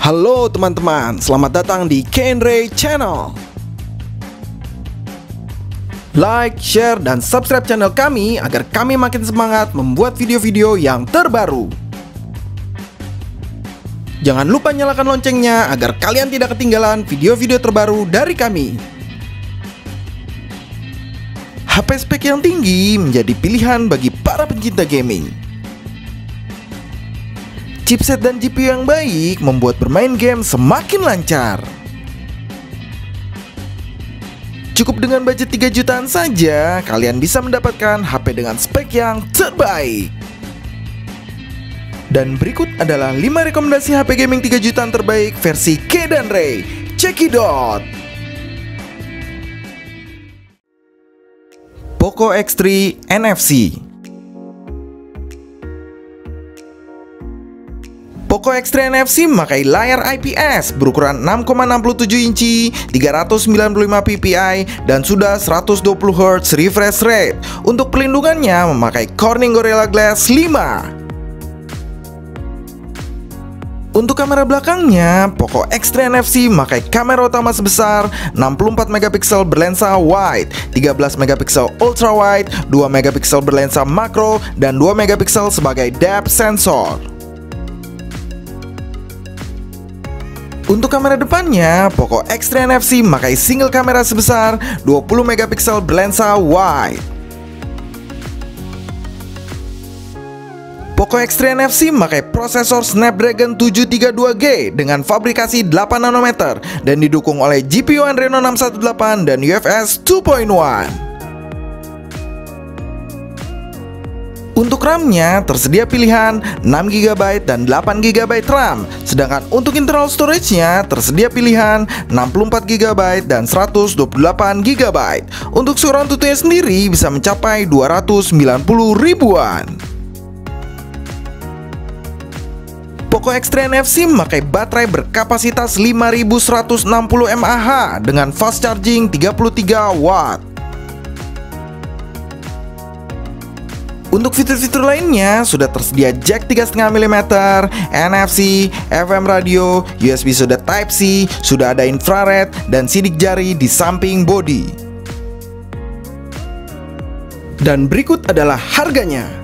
Halo teman-teman, selamat datang di Kenray Channel. Like, share, dan subscribe channel kami agar kami makin semangat membuat video-video yang terbaru. Jangan lupa nyalakan loncengnya agar kalian tidak ketinggalan video-video terbaru dari kami. HP spek yang tinggi menjadi pilihan bagi para pencinta gaming. Chipset dan GPU yang baik membuat bermain game semakin lancar. Cukup dengan budget 3 jutaan saja, kalian bisa mendapatkan HP dengan spek yang terbaik. Dan berikut adalah 5 rekomendasi HP gaming 3 jutaan terbaik versi K dan Ray. Cekidot. Poco X3 NFC. Poco X3 NFC memakai layar IPS berukuran 6,67 inci, 395 ppi, dan sudah 120 Hz refresh rate. Untuk pelindungannya memakai Corning Gorilla Glass 5. Untuk kamera belakangnya, Poco X3 NFC memakai kamera utama sebesar 64 megapiksel berlensa wide, 13 megapiksel ultra wide, 2 megapiksel berlensa makro, dan 2 megapiksel sebagai depth sensor. Untuk kamera depannya, Poco X3 NFC memakai single kamera sebesar 20 megapiksel berlensa wide. Poco X3 NFC memakai prosesor Snapdragon 732G dengan fabrikasi 8 nanometer dan didukung oleh GPU Adreno 618 dan UFS 2.1. Untuk RAM-nya tersedia pilihan 6GB dan 8GB RAM, sedangkan untuk internal storage-nya tersedia pilihan 64GB dan 128GB. Untuk ukuran tutunya sendiri bisa mencapai 290 ribuan. Poco X3 NFC memakai baterai berkapasitas 5160 mAh dengan fast charging 33 watt. Untuk fitur-fitur lainnya sudah tersedia jack 3,5 mm, NFC, FM radio, USB sudah Type-C, sudah ada infrared, dan sidik jari di samping bodi. Dan berikut adalah harganya.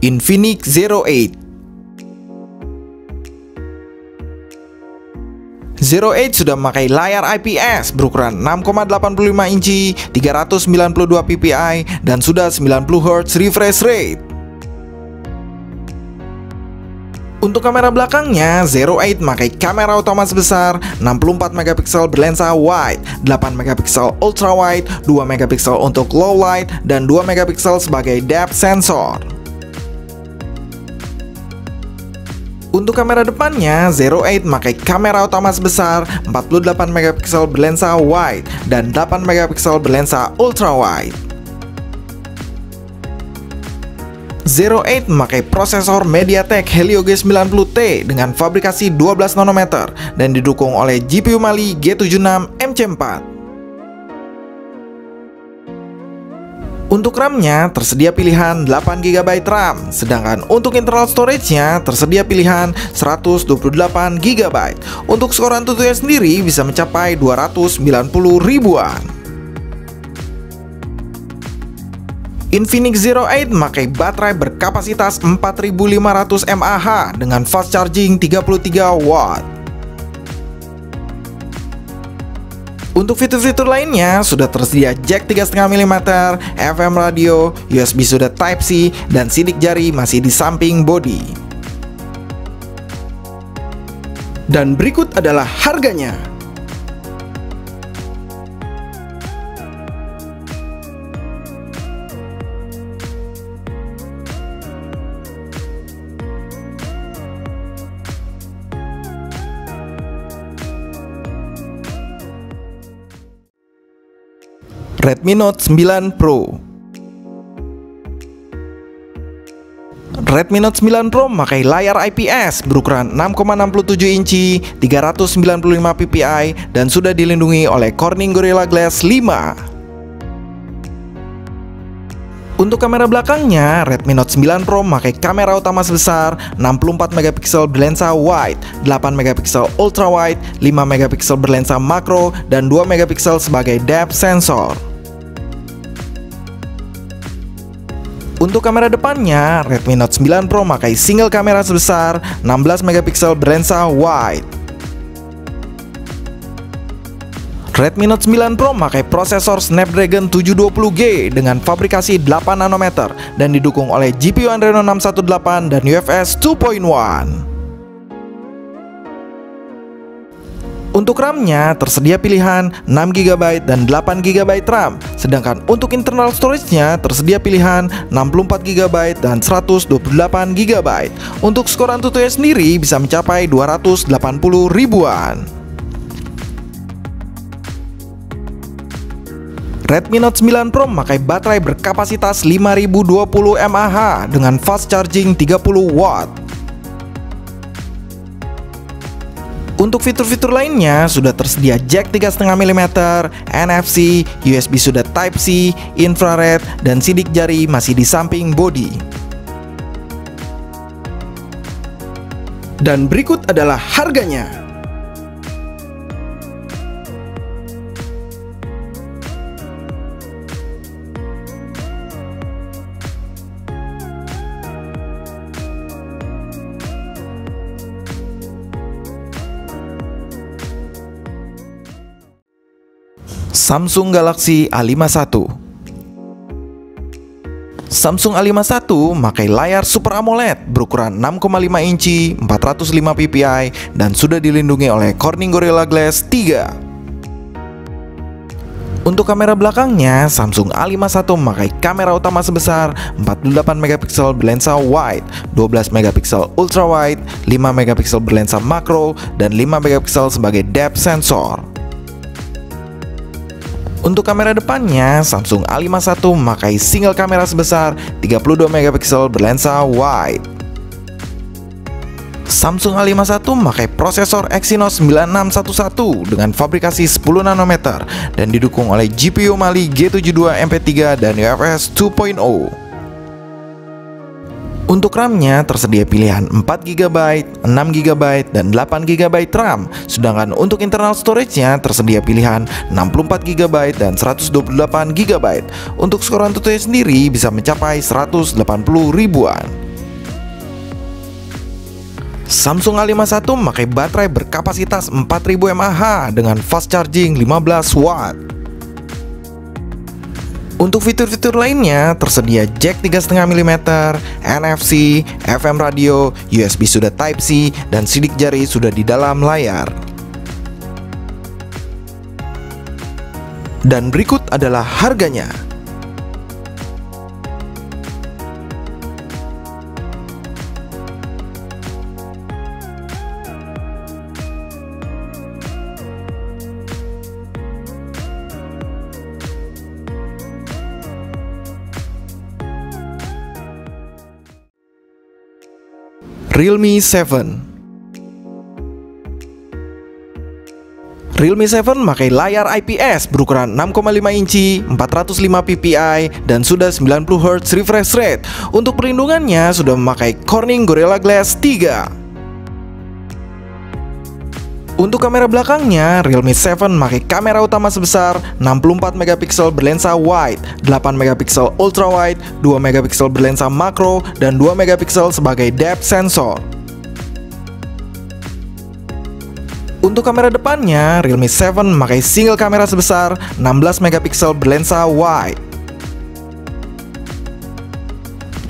Infinix Zero 8. Zero 8 sudah memakai layar IPS berukuran 6,85 inci, 392 ppi, dan sudah 90 Hz refresh rate. Untuk kamera belakangnya, Zero 8 memakai kamera utama sebesar 64 megapiksel berlensa wide, 8 megapiksel ultra wide, 2 megapiksel untuk low light, dan 2 megapiksel sebagai depth sensor. Untuk kamera depannya, Zero 8 memakai kamera utama sebesar 48 megapiksel berlensa wide dan 8 megapiksel berlensa ultra wide. Zero 8 memakai prosesor MediaTek Helio G90T dengan fabrikasi 12 nanometer dan didukung oleh GPU Mali G76 MC4. Untuk RAM-nya tersedia pilihan 8GB RAM, sedangkan untuk internal storage-nya tersedia pilihan 128GB. Untuk skor Antutunya sendiri bisa mencapai 290 ribuan. Infinix Zero 8 memakai baterai berkapasitas 4500 mAh dengan fast charging 33 watt. Untuk fitur-fitur lainnya sudah tersedia jack 3,5 mm, FM radio, USB sudah Type-C, dan sidik jari masih di samping bodi. Dan berikut adalah harganya. Redmi Note 9 Pro. Redmi Note 9 Pro memakai layar IPS berukuran 6,67 inci, 395 ppi, dan sudah dilindungi oleh Corning Gorilla Glass 5. Untuk kamera belakangnya, Redmi Note 9 Pro memakai kamera utama sebesar 64 megapiksel berlensa wide, 8 megapiksel ultra wide, 5 megapiksel berlensa makro, dan 2 megapiksel sebagai depth sensor. Untuk kamera depannya, Redmi Note 9 Pro memakai single kamera sebesar 16 megapiksel berlensa wide. Redmi Note 9 Pro memakai prosesor Snapdragon 720G dengan fabrikasi 8 nanometer dan didukung oleh GPU Adreno 618 dan UFS 2.1. Untuk RAM-nya tersedia pilihan 6GB dan 8GB RAM, sedangkan untuk internal storage-nya tersedia pilihan 64GB dan 128GB. Untuk skor AnTuTu sendiri bisa mencapai 280 ribuan. Redmi Note 9 Pro memakai baterai berkapasitas 5020 mAh dengan fast charging 30 watt. Untuk fitur-fitur lainnya sudah tersedia jack 3,5 mm, NFC, USB sudah Type-C, infrared, dan sidik jari masih di samping bodi. Dan berikut adalah harganya. Samsung Galaxy A51. Samsung A51 memakai layar Super AMOLED berukuran 6,5 inci, 405 ppi, dan sudah dilindungi oleh Corning Gorilla Glass 3. Untuk kamera belakangnya, Samsung A51 memakai kamera utama sebesar 48 megapiksel berlensa wide, 12 megapiksel ultra wide, 5 megapiksel berlensa makro, dan 5 megapiksel sebagai depth sensor. Untuk kamera depannya, Samsung A51 memakai single kamera sebesar 32 megapiksel berlensa wide. Samsung A51 memakai prosesor Exynos 9611 dengan fabrikasi 10 nanometer dan didukung oleh GPU Mali G72 MP3 dan UFS 2.0. Untuk RAM-nya tersedia pilihan 4GB, 6GB, dan 8GB RAM, sedangkan untuk internal storage-nya tersedia pilihan 64GB dan 128GB. Untuk skor AnTuTu sendiri bisa mencapai 180 ribuan. Samsung A51 memakai baterai berkapasitas 4000 mAh dengan fast charging 15 watt. Untuk fitur-fitur lainnya tersedia jack 3,5 mm, NFC, FM radio, USB sudah Type-C, dan sidik jari sudah di dalam layar. Dan berikut adalah harganya. Realme 7. Realme 7 memakai layar IPS berukuran 6,5 inci, 405 ppi, dan sudah 90Hz refresh rate. Untuk perlindungannya sudah memakai Corning Gorilla Glass 3. Untuk kamera belakangnya, Realme 7 memakai kamera utama sebesar 64 megapiksel berlensa wide, 8 megapiksel ultra wide, 2 megapiksel berlensa makro, dan 2 megapiksel sebagai depth sensor. Untuk kamera depannya, Realme 7 memakai single kamera sebesar 16 megapiksel berlensa wide.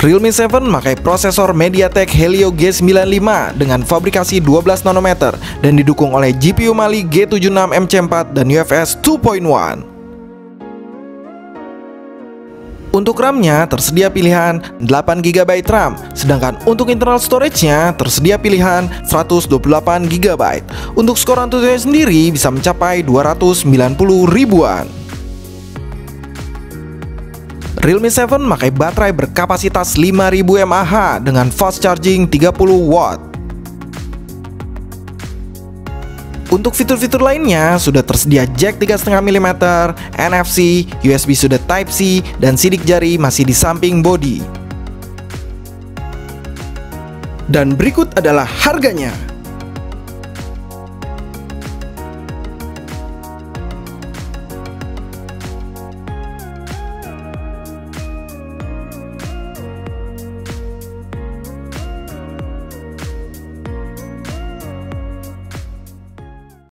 Realme 7 memakai prosesor MediaTek Helio G95 dengan fabrikasi 12 nanometer dan didukung oleh GPU Mali G76 MC4 dan UFS 2.1. Untuk RAM-nya tersedia pilihan 8GB RAM, sedangkan untuk internal storage-nya tersedia pilihan 128GB. Untuk skor AnTuTu sendiri bisa mencapai 290 ribuan. Realme 7 memakai baterai berkapasitas 5000 mAh dengan fast charging 30 watt. Untuk fitur-fitur lainnya sudah tersedia jack 3,5 mm, NFC, USB sudah Type-C, dan sidik jari masih di samping bodi. Dan berikut adalah harganya.